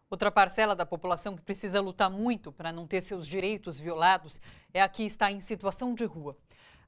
Outra parcela da população que precisa lutar muito para não ter seus direitos violados é a que está em situação de rua.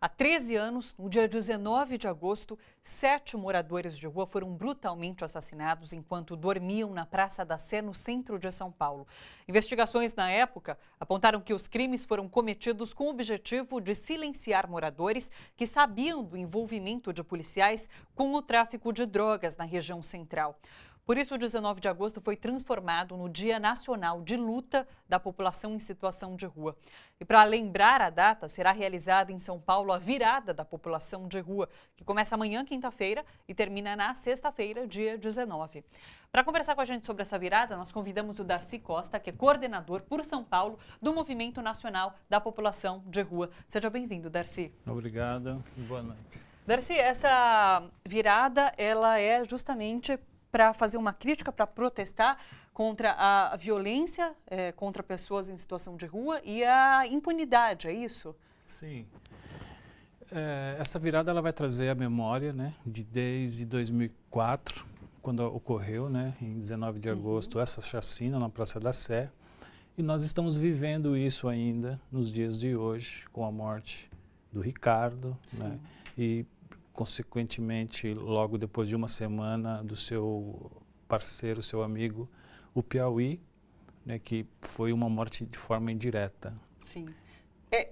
Há 13 anos, no dia 19 de agosto, 7 moradores de rua foram brutalmente assassinados enquanto dormiam na Praça da Sé, no centro de São Paulo. Investigações na época apontaram que os crimes foram cometidos com o objetivo de silenciar moradores que sabiam do envolvimento de policiais com o tráfico de drogas na região central. Por isso, o 19 de agosto foi transformado no Dia Nacional de Luta da População em Situação de Rua. E para lembrar a data, será realizada em São Paulo a Virada da População de Rua, que começa amanhã, quinta-feira, e termina na sexta-feira, dia 19. Para conversar com a gente sobre essa virada, nós convidamos o Darcy Costa, que é coordenador por São Paulo do Movimento Nacional da População de Rua. Seja bem-vindo, Darcy. Obrigado e boa noite. Darcy, essa virada, ela é justamente para fazer uma crítica, para protestar contra a violência contra pessoas em situação de rua e a impunidade, é isso? Sim. Essa virada ela vai trazer a memória, né, desde 2004, quando ocorreu, né, em 19 de agosto, essa chacina na Praça da Sé. E nós estamos vivendo isso ainda nos dias de hoje, com a morte do Ricardo, né, e consequentemente, logo depois de uma semana, do seu parceiro, seu amigo, o Piauí, né, que foi uma morte de forma indireta. Sim.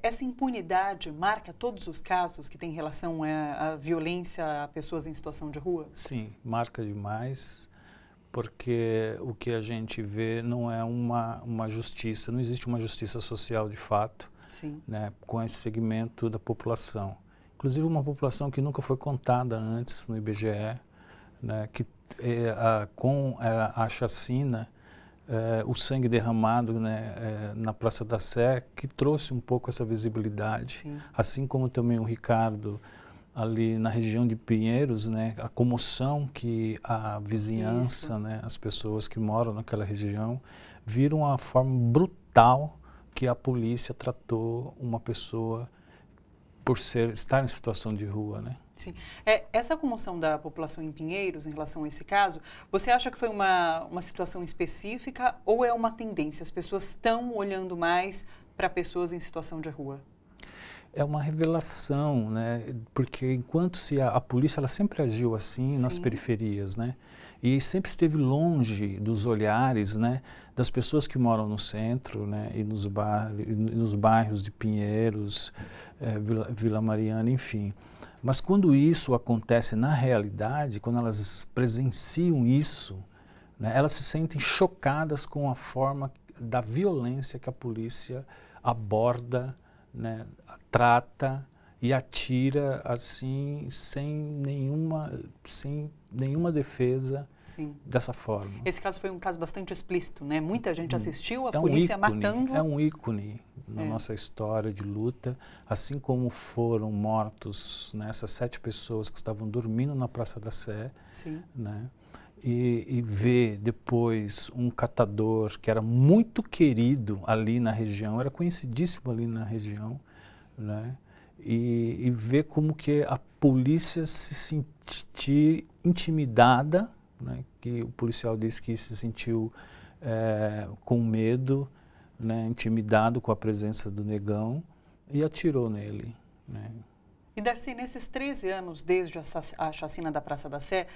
Essa impunidade marca todos os casos que têm relação à violência a pessoas em situação de rua? Sim, marca demais, porque o que a gente vê não é uma justiça, não existe uma justiça social de fato, né, com esse segmento da população. Inclusive uma população que nunca foi contada antes no IBGE, né, que com a chacina, o sangue derramado, né, na Praça da Sé, que trouxe um pouco essa visibilidade. Sim. Assim como também o Ricardo, ali na região de Pinheiros, né, a comoção que a vizinhança, né, as pessoas que moram naquela região, viram a forma brutal que a polícia tratou uma pessoa por estar em situação de rua, né? Sim. Essa comoção da população em Pinheiros em relação a esse caso, você acha que foi uma situação específica ou é uma tendência? As pessoas estão olhando mais para pessoas em situação de rua? É uma revelação, né? Porque enquanto a polícia ela sempre agiu assim nas periferias, né? E sempre esteve longe dos olhares, né, das pessoas que moram no centro, né, e nos bairros de Pinheiros, Vila Mariana, enfim. Mas quando isso acontece na realidade, quando elas presenciam isso, né, elas se sentem chocadas com a forma da violência que a polícia aborda, né, trata e atira assim sem nenhuma defesa. Sim. Dessa forma. Esse caso foi um caso bastante explícito, né? Muita gente assistiu a polícia matando. É um ícone na nossa história de luta, assim como foram mortos, né, essas 7 pessoas que estavam dormindo na Praça da Sé, né? E ver depois um catador que era muito querido ali na região, era conhecidíssimo ali na região, né? E ver como que a polícia se sentiu intimidada, né, que o policial disse que se sentiu com medo, né, intimidado com a presença do negão e atirou nele, né. E Darcy, nesses 13 anos desde a chacina da Praça da Sé,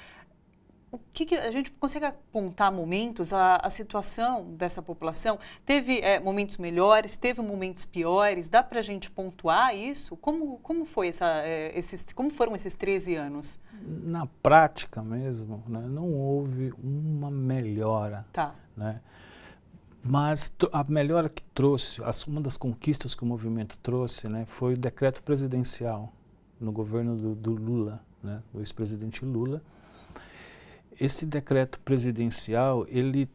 o que a gente consegue apontar momentos, a situação dessa população? Teve momentos melhores, teve momentos piores? Dá para a gente pontuar isso? Como foi como foram esses 13 anos? Na prática mesmo, né, não houve uma melhora. Né? Mas a melhora que trouxe, uma das conquistas que o movimento trouxe, né, foi o decreto presidencial no governo do Lula, né, do ex-presidente Lula. Esse decreto presidencial, ele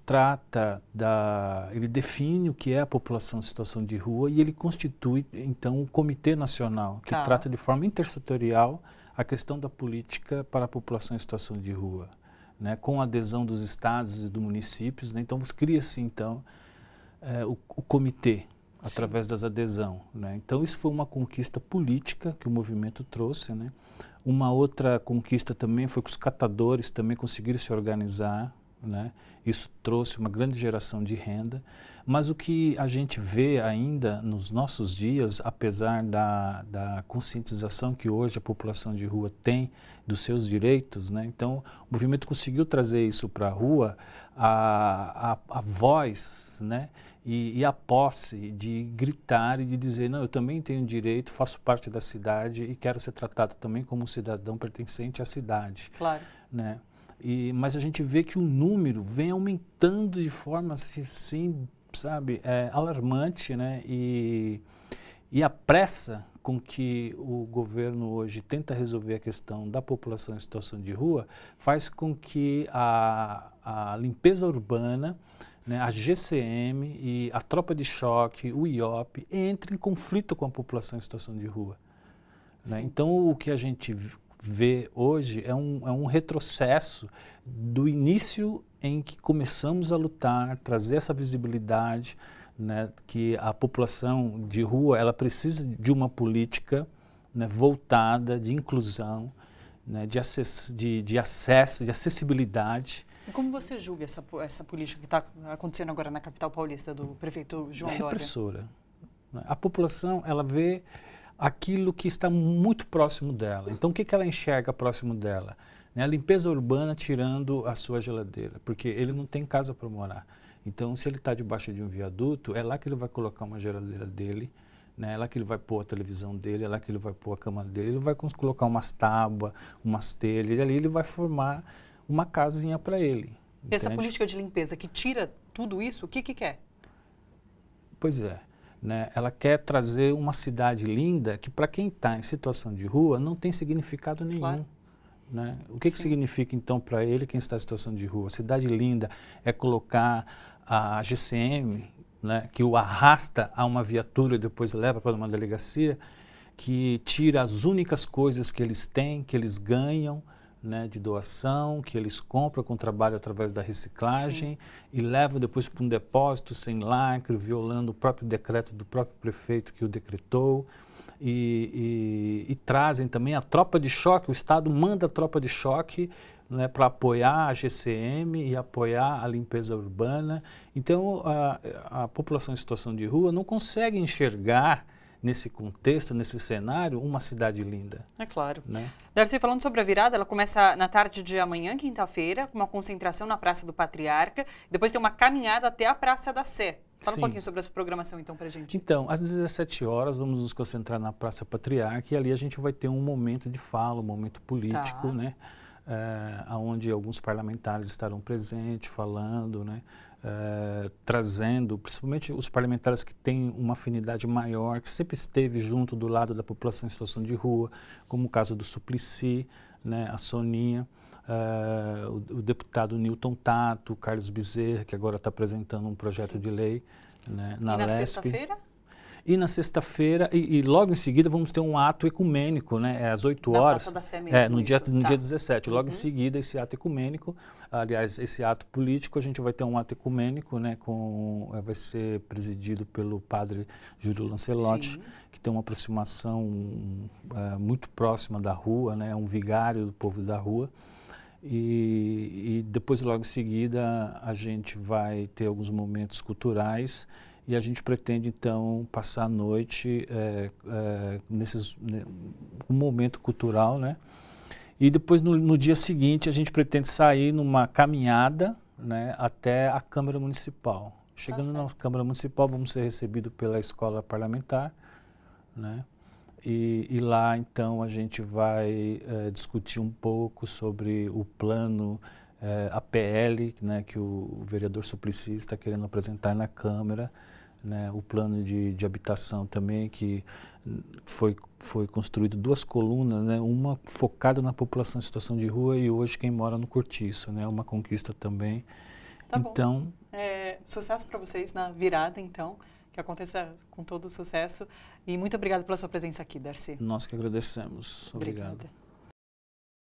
ele define o que é a população em situação de rua e ele constitui, então, um comitê nacional que trata de forma intersetorial a questão da política para a população em situação de rua, né, com a adesão dos estados e dos municípios, né, então cria-se, então, o comitê, através das adesões, né. Então, isso foi uma conquista política que o movimento trouxe, né. Uma outra conquista também foi que os catadores também conseguiram se organizar, né? Isso trouxe uma grande geração de renda, mas o que a gente vê ainda nos nossos dias, apesar da conscientização que hoje a população de rua tem dos seus direitos, né? Então o movimento conseguiu trazer isso para a rua, a voz, né? E a posse de gritar e de dizer, não, eu também tenho direito, faço parte da cidade e quero ser tratado também como um cidadão pertencente à cidade. Claro. Né? Mas a gente vê que o número vem aumentando de forma assim, sabe, alarmante, né? E a pressa com que o governo hoje tenta resolver a questão da população em situação de rua faz com que a limpeza urbana, né, a GCM e a tropa de choque, o IOP, entrem em conflito com a população em situação de rua. Né? Então, o que a gente vê hoje é um retrocesso do início em que começamos a lutar, trazer essa visibilidade, né, que a população de rua ela precisa de uma política, né, voltada de inclusão, né, de acesso, de acessibilidade. E como você julga essa política que está acontecendo agora na capital paulista do prefeito João Dória? Repressora. A população ela vê aquilo que está muito próximo dela. Então, o que ela enxerga próximo dela? A limpeza urbana tirando a sua geladeira, porque ele não tem casa para morar. Então, se ele está debaixo de um viaduto, é lá que ele vai colocar uma geladeira dele, né? É lá que ele vai pôr a televisão dele, é lá que ele vai pôr a cama dele, ele vai colocar umas tábuas, umas telhas, e ali ele vai formar uma casinha para ele. E essa política de limpeza que tira tudo isso, o que quer? Pois é. Né? Ela quer trazer uma cidade linda que, para quem está em situação de rua, não tem significado nenhum. Claro. Né? O que significa, então, para ele, quem está em situação de rua? Cidade linda é colocar a GCM, né, que o arrasta a uma viatura e depois leva para uma delegacia, que tira as únicas coisas que eles têm, que eles ganham, né, de doação, que eles compram com trabalho através da reciclagem e levam depois para um depósito sem lacre, violando o próprio decreto do próprio prefeito que o decretou. E trazem também a tropa de choque, o Estado manda a tropa de choque, né, para apoiar a GCM e apoiar a limpeza urbana. Então, a população em situação de rua não consegue enxergar nesse contexto, nesse cenário, uma cidade linda. É claro. Né? Darcy, falando sobre a virada, ela começa na tarde de amanhã, quinta-feira, com uma concentração na Praça do Patriarca, depois tem uma caminhada até a Praça da Sé. Fala um pouquinho sobre essa programação, então, para a gente. Então, às 17 horas, vamos nos concentrar na Praça Patriarca e ali a gente vai ter um momento de fala, um momento político, né? Onde alguns parlamentares estarão presentes, falando, né? Trazendo, principalmente os parlamentares que têm uma afinidade maior, que sempre esteve junto do lado da população em situação de rua, como o caso do Suplicy, né? A Soninha, o deputado Newton Tato, o Carlos Bezerra, que agora está apresentando um projeto de lei, né, na LESP. Sexta-feira? E na sexta-feira, e logo em seguida vamos ter um ato ecumênico, né, às 8 horas. Na Praça da Sé mesmo, no dia 17. Logo em seguida, esse ato ecumênico, aliás, esse ato político, a gente vai ter um ato ecumênico, né, vai ser presidido pelo padre Júlio Lancelotti, que tem uma aproximação muito próxima da rua, né, um vigário do povo da rua. E depois, logo em seguida, a gente vai ter alguns momentos culturais e a gente pretende, então, passar a noite um momento cultural, né? E depois, no dia seguinte, a gente pretende sair numa caminhada, né, até a Câmara Municipal. Chegando na Câmara Municipal, vamos ser recebidos pela Escola Parlamentar, né? E lá, então, a gente vai discutir um pouco sobre o plano, a PL, né, que o vereador Suplicy está querendo apresentar na Câmara, né, o plano de habitação também, que foi construído 2 colunas, né, uma focada na população em situação de rua e hoje quem mora no Cortiço, né, uma conquista também. Tá bom. Sucesso para vocês na virada, então. Que aconteça com todo o sucesso. E muito obrigada pela sua presença aqui, Darcy. Nós que agradecemos. Obrigado. Obrigada.